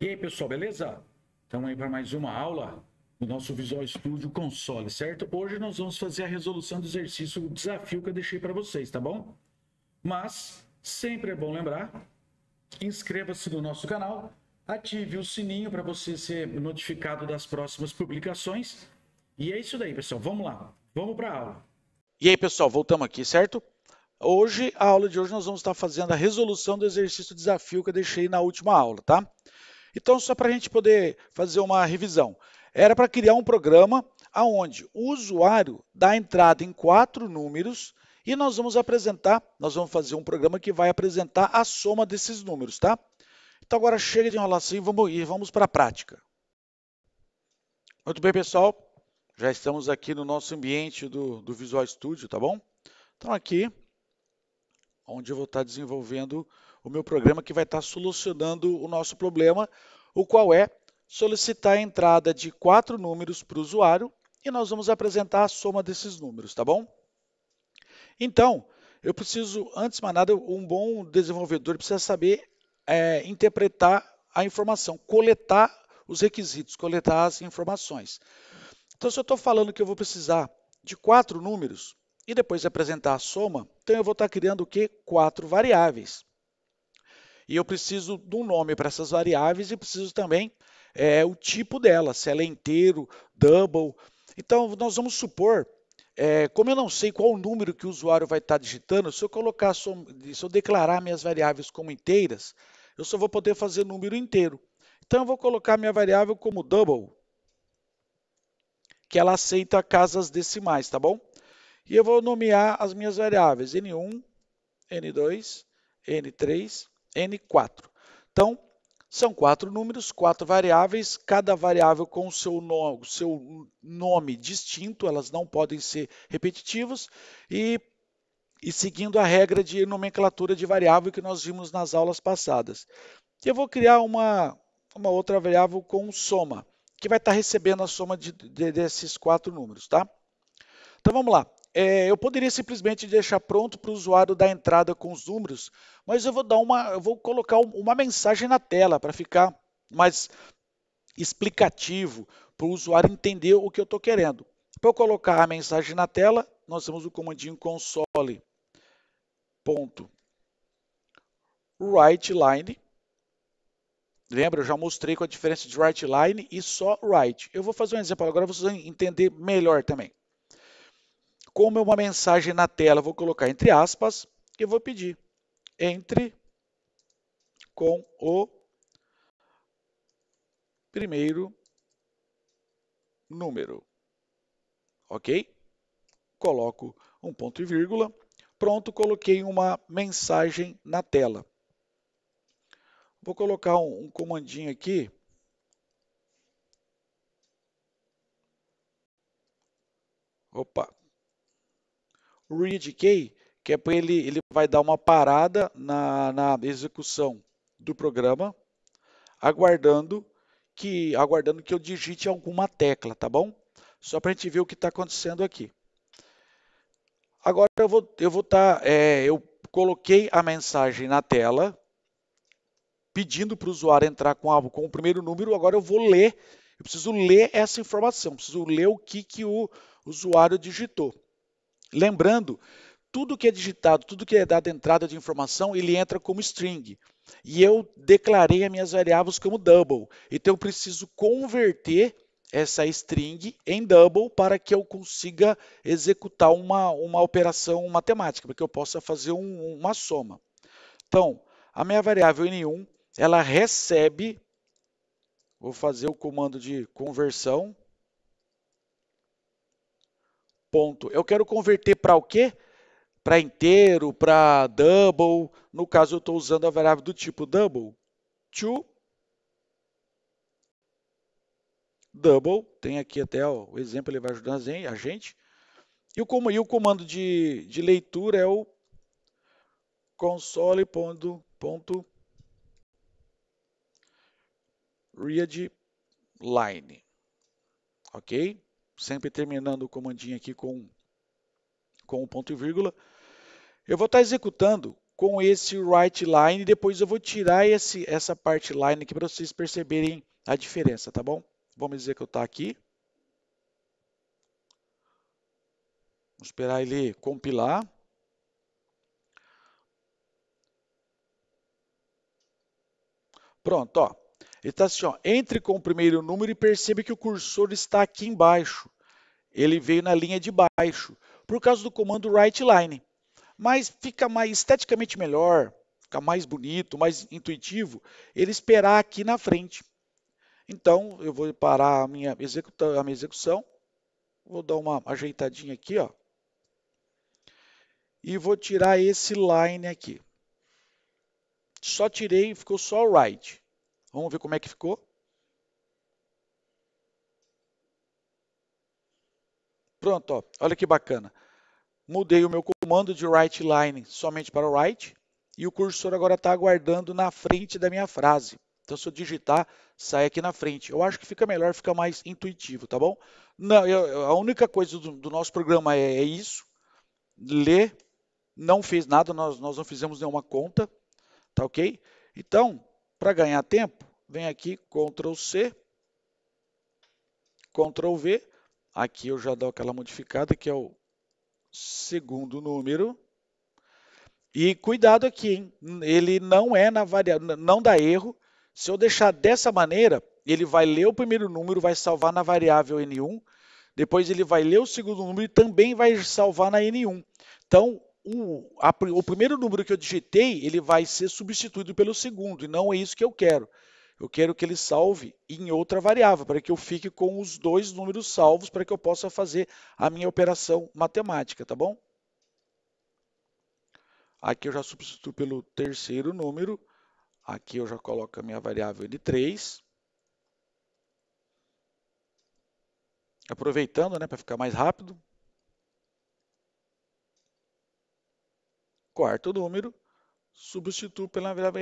E aí, pessoal, beleza? Estamos aí para mais uma aula do nosso Visual Studio Console, certo? Hoje nós vamos fazer a resolução do exercício, o desafio que eu deixei para vocês, tá bom? Mas sempre é bom lembrar, inscreva-se no nosso canal, ative o sininho para você ser notificado das próximas publicações. E é isso daí, pessoal. Vamos lá. Vamos para a aula. E aí, pessoal, voltamos aqui, certo? Hoje, a aula de hoje, nós vamos estar fazendo a resolução do exercício desafio que eu deixei na última aula, tá? Então, só para a gente poder fazer uma revisão. Era para criar um programa onde o usuário dá entrada em 4 números e nós vamos fazer um programa que vai apresentar a soma desses números, tá? Então, agora chega de enrolação e vamos para a prática. Muito bem, pessoal. Já estamos aqui no nosso ambiente do Visual Studio, tá bom? Então, aqui onde eu vou estar desenvolvendo o meu programa que vai estar solucionando o nosso problema, o qual é solicitar a entrada de 4 números para o usuário e nós vamos apresentar a soma desses números, tá bom? Então, eu preciso, antes de mais nada, um bom desenvolvedor precisa saber interpretar a informação, coletar os requisitos, coletar as informações. Então, se eu estou falando que eu vou precisar de 4 números e depois apresentar a soma, então eu vou estar criando o quê? 4 variáveis. E eu preciso de um nome para essas variáveis e preciso também o tipo dela, se ela é inteiro, double. Então, nós vamos supor, como eu não sei qual o número que o usuário vai estar digitando, se eu declarar minhas variáveis como inteiras, eu só vou poder fazer número inteiro. Então, eu vou colocar minha variável como double, que ela aceita casas decimais, tá bom? E eu vou nomear as minhas variáveis N1, N2, N3, N4. Então, são 4 números, 4 variáveis, cada variável com o seu nome distinto, elas não podem ser repetitivas, e, e seguindo a regra de nomenclatura de variável que nós vimos nas aulas passadas. E eu vou criar uma outra variável com soma, que vai estar recebendo a soma desses 4 números, tá? Então vamos lá. Eu poderia simplesmente deixar pronto para o usuário dar entrada com os números, mas eu vou colocar uma mensagem na tela para ficar mais explicativo para o usuário entender o que eu estou querendo. Para eu colocar a mensagem na tela, nós temos o comandinho console.writeLine. Lembra, eu já mostrei com a diferença de writeLine e só write. Eu vou fazer um exemplo agora, vocês vão entender melhor também. Como é uma mensagem na tela, vou colocar entre aspas e vou pedir entre com o primeiro número, ok? Coloco um ponto e vírgula. Pronto, coloquei uma mensagem na tela. Vou colocar um comandinho aqui. Opa. Read key, que é para ele vai dar uma parada na execução do programa, aguardando que eu digite alguma tecla, tá bom? Só para a gente ver o que está acontecendo aqui. Agora eu coloquei a mensagem na tela, pedindo para o usuário entrar com o primeiro número. Agora eu preciso ler essa informação, preciso ler o que o usuário digitou. Lembrando, tudo que é digitado, tudo que é dado entrada de informação, ele entra como string. E eu declarei as minhas variáveis como double. Então eu preciso converter essa string em double para que eu consiga executar uma operação matemática, para que eu possa fazer uma soma. Então, a minha variável N1, ela recebe, vou fazer o comando de conversão, ponto. Eu quero converter para o quê? Para inteiro, para double. No caso, eu estou usando a variável do tipo double. To double. Tem aqui até ó, o exemplo, ele vai ajudar a gente. E o comando de leitura é o console.readline. Ok? Sempre terminando o comandinho aqui com o ponto e vírgula. Eu vou estar executando com esse write line. Depois eu vou tirar essa parte line aqui para vocês perceberem a diferença, tá bom? Vamos executar aqui. Vamos esperar ele compilar. Pronto, ó. Ele está assim, ó, entre com o primeiro número e perceba que o cursor está aqui embaixo. Ele veio na linha de baixo, por causa do comando writeLine. Mas fica mais esteticamente melhor, fica mais bonito, mais intuitivo, ele esperar aqui na frente. Então, eu vou parar a minha execução, vou dar uma ajeitadinha aqui, ó, e vou tirar esse line aqui. Só tirei, ficou só o write. Vamos ver como é que ficou. Pronto, ó, olha que bacana. Mudei o meu comando de writeLine somente para o write e o cursor agora está aguardando na frente da minha frase. Então, se eu digitar, sai aqui na frente. Eu acho que fica melhor, fica mais intuitivo, tá bom? Não, a única coisa do nosso programa é isso. Ler, não fez nada, nós não fizemos nenhuma conta, tá ok? Então, para ganhar tempo, vem aqui, Ctrl C, Ctrl V. Aqui eu já dou aquela modificada, que é o segundo número. E cuidado aqui, hein? Ele não é na variável, não dá erro. Se eu deixar dessa maneira, ele vai ler o primeiro número, vai salvar na variável N1, depois ele vai ler o segundo número e também vai salvar na N1. Então, o primeiro número que eu digitei, ele vai ser substituído pelo segundo, e não é isso que eu quero. Eu quero que ele salve em outra variável, para que eu fique com os dois números salvos, para que eu possa fazer a minha operação matemática, tá bom? Aqui eu já substituo pelo terceiro número. Aqui eu já coloco a minha variável N3. Aproveitando, né, para ficar mais rápido. Quarto número, substituo pela variável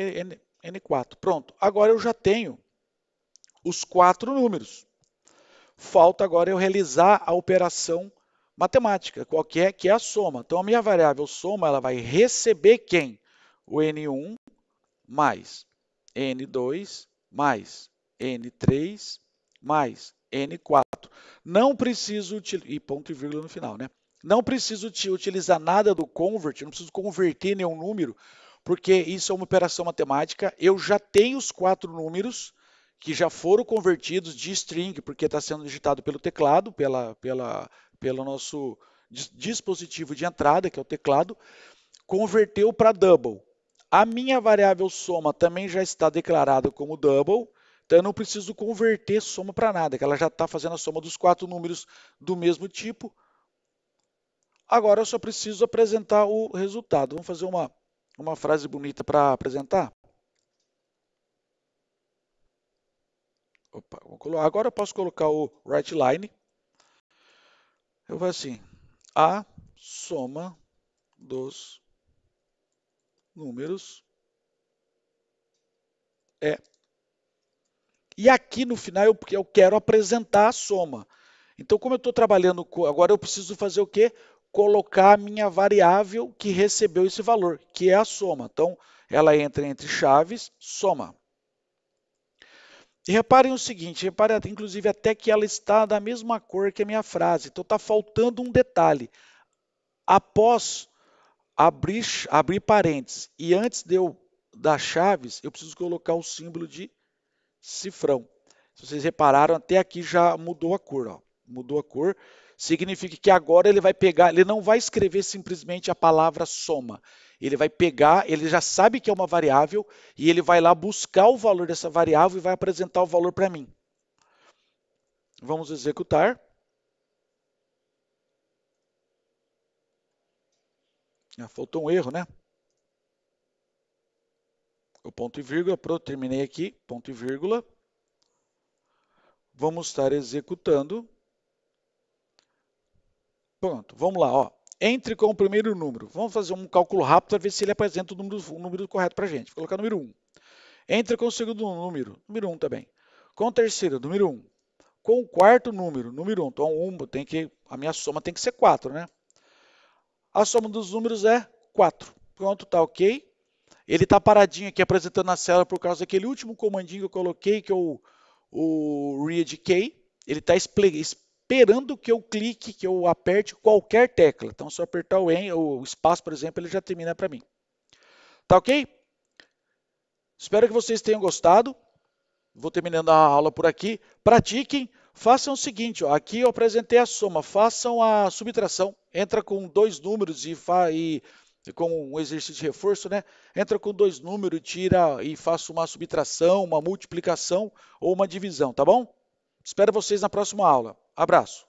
N4. Pronto, agora eu já tenho os 4 números. Falta agora eu realizar a operação matemática, que é a soma. Então, a minha variável soma, ela vai receber quem? O N1 mais N2 mais N3 mais N4. Não preciso e ponto e vírgula no final, né? Não preciso utilizar nada do convert, não preciso converter nenhum número, porque isso é uma operação matemática. Eu já tenho os 4 números que já foram convertidos de string, porque está sendo digitado pelo teclado, pelo nosso dispositivo de entrada, que é o teclado, converteu para double. A minha variável soma também já está declarada como double, então eu não preciso converter soma para nada, que ela já está fazendo a soma dos 4 números do mesmo tipo. Agora eu só preciso apresentar o resultado. Vamos fazer uma frase bonita para apresentar? Opa, agora eu posso colocar o writeLine. Eu vou assim, a soma dos números é. E aqui no final eu quero apresentar a soma. Então, como eu estou trabalhando, agora eu preciso fazer o quê? Colocar a minha variável que recebeu esse valor, que é a soma. Então, ela entra entre chaves, soma. E reparem o seguinte, reparem inclusive até que ela está da mesma cor que a minha frase. Então, está faltando um detalhe. Após abrir parênteses e antes de eu dar chaves, eu preciso colocar o símbolo de cifrão. Se vocês repararam, até aqui já mudou a cor. Ó. Mudou a cor. Significa que agora ele vai pegar, ele não vai escrever simplesmente a palavra soma. Ele vai pegar, ele já sabe que é uma variável e ele vai lá buscar o valor dessa variável e vai apresentar o valor para mim. Vamos executar. Faltou um erro, né? O ponto e vírgula, terminei aqui, ponto e vírgula. Vamos estar executando. Pronto, vamos lá. Ó. Entre com o primeiro número. Vamos fazer um cálculo rápido para ver se ele apresenta o número correto para a gente. Vou colocar o número 1. Entre com o segundo número 1 também. Com o terceiro, número 1. Com o quarto número 1. Então, a minha soma tem que ser 4, né? A soma dos números é 4. Pronto, tá ok. Ele está paradinho aqui apresentando na célula por causa daquele último comandinho que eu coloquei, que é o read key. Ele está esperando que eu clique, que eu aperte qualquer tecla. Então, se eu apertar o espaço, por exemplo, ele já termina para mim. Tá ok? Espero que vocês tenham gostado. Vou terminando a aula por aqui. Pratiquem. Façam o seguinte, ó, aqui eu apresentei a soma. Façam a subtração. Entra com 2 números e com um exercício de reforço, né? Entra com 2 números, tira e faça uma subtração, uma multiplicação ou uma divisão, tá bom? Espero vocês na próxima aula. Abraço.